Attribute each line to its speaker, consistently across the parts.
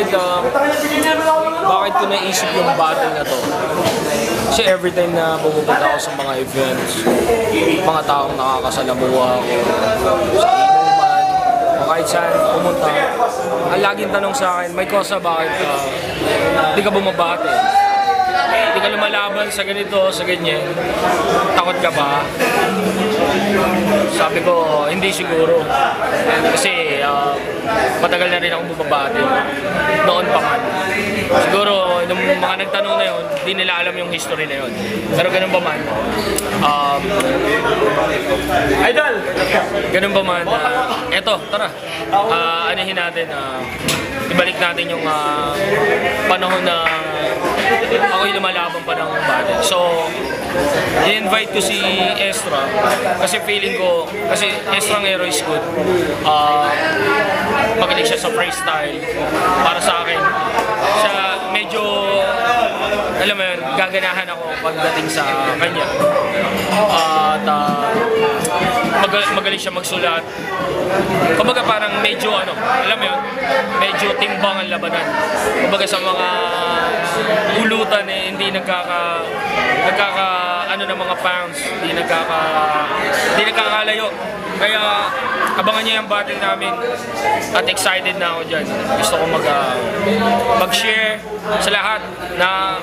Speaker 1: start, bakit ko naisip yung battle na to? Kasi every time na pumupunta ako sa mga events, mga taong nakakasalamuha ako, sa inuman, o kahit saan pumunta, ang laging tanong sa akin, may kosa bakit di ka bumabate? Hindi ka lumalaban sa ganito, sa ganyan. Takot ka ba? Sabi ko, hindi siguro. Kasi matagal na rin akong bumabate. Noon pa man. Siguro, nung mga nagtanong na yun, hindi nila alam yung history na yun. Pero ganun pa man. Idol! Ganun pa man. Eto, tara. Anahin natin. Ibalik natin yung panahon na ako'y lumalaban pa ng battle. So, i-invite ko si Estra kasi feeling ko, kasi Estra ng Hero is good. Magaling siya sa freestyle. Para sa akin, siya medyo, alam mo yun, gaganahan ako pagdating sa kanya. At magaling siya magsulat. Kumbaga parang medyo alam mo yun, medyo timbang ang labanan. Kumbaga sa mga ulutan hindi nagkaka ng mga pounds, hindi nagkakalayo. Kaya abangan niyo yung battle namin at excited na ako dyan. Gusto ko mag-share sa lahat na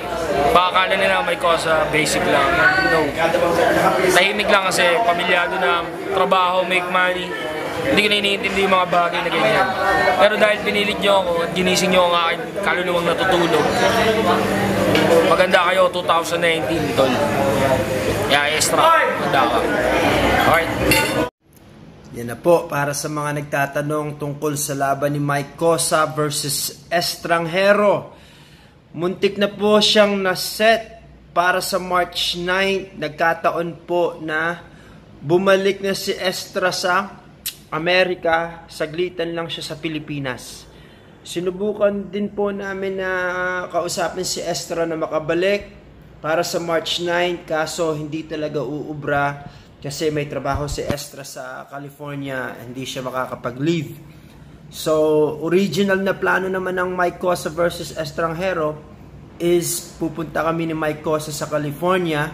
Speaker 1: baka akala nila may kosa, basic lang. No. Tahimik lang kasi pamilyado na trabaho, make money. Hindi ko na iniintindi yung mga bagay na ganyan. Pero dahil pinilit nyo ako at ginising nyo ang aking kaluluwang natutulog, maganda kayo 2019, tol. Yeah, Estra. Maganda ka. Alright.
Speaker 2: Yan na po, para sa mga nagtatanong tungkol sa laban ni Mike Cosa versus Estranghero. Muntik na po siyang naset para sa March 9. Nagkataon po na bumalik na si Estra sa Amerika. Saglitan lang siya sa Pilipinas. Sinubukan din po namin na kausapin si Estra na makabalik para sa March 9. Kaso hindi talaga uubra. Kasi may trabaho si Estra sa California, hindi siya makakapag-leave. So, original na plano naman ng Mike Cosa versus Estranghero is pupunta kami ni Mike Cosa sa California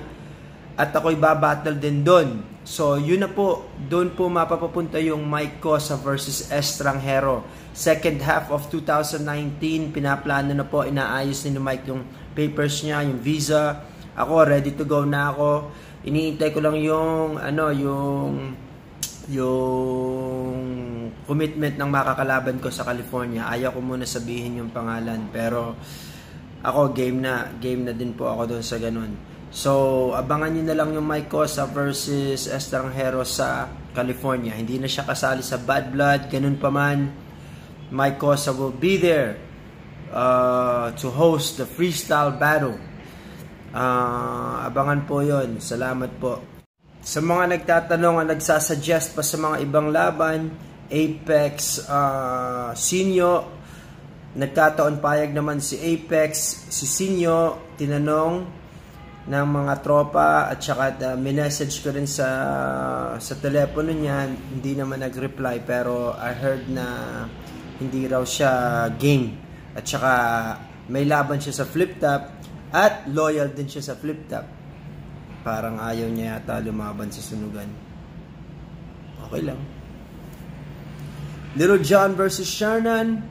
Speaker 2: at ako'y babattle din doon. So, yun na po, doon po mapapapunta yung Mike Cosa versus Estranghero. Second half of 2019, pinaplano na po, inaayos ni Mike yung papers niya, yung visa. Ako, ready to go na ako. Iniintay ko lang yung commitment ng makakalaban ko sa California. Ayaw ko muna sabihin yung pangalan, pero ako game na din po ako doon sa ganun. So abangan niyo na lang yung Mike Cosa versus Estranghero sa California. Hindi na siya kasali sa Bad Blood, ganun pa man. Mike Cosa will be there to host the freestyle battle. Abangan po yon. Salamat po. Sa mga nagtatanong at nagsasuggest pa sa mga ibang laban, Apex, Sinyo, nagkataon payag naman si Apex, si Sinyo, tinanong ng mga tropa at saka minessage ko rin sa telepono niya, hindi naman nag-reply pero I heard na hindi raw siya game at saka may laban siya sa flip top. At loyal din siya sa flip top. Parang ayaw niya yata lumaban sa sunugan. Okay lang. Little John versus Shernan.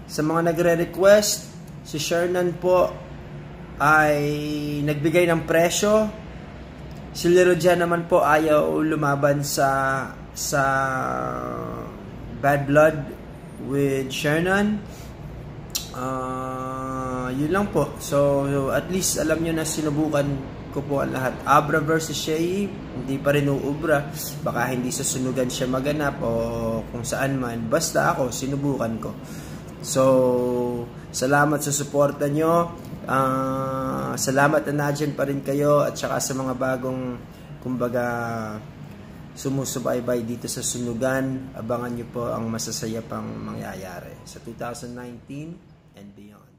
Speaker 2: Sa mga nagre-request, si Shernan po ay nagbigay ng presyo. Si Little John naman po ayaw lumaban sa Bad Blood with Shernan. Yun lang po. So at least alam nyo na sinubukan ko po ang lahat. Abra versus Shea, hindi pa rin uubra. Baka hindi sa sunugan siya maganap o kung saan man. Basta ako, sinubukan ko. So, salamat sa suporta nyo. Salamat na nadyan pa rin kayo at saka sa mga bagong kumbaga sumusubaybay dito sa sunugan. Abangan nyo po ang masasaya pang mangyayari sa 2019 and beyond.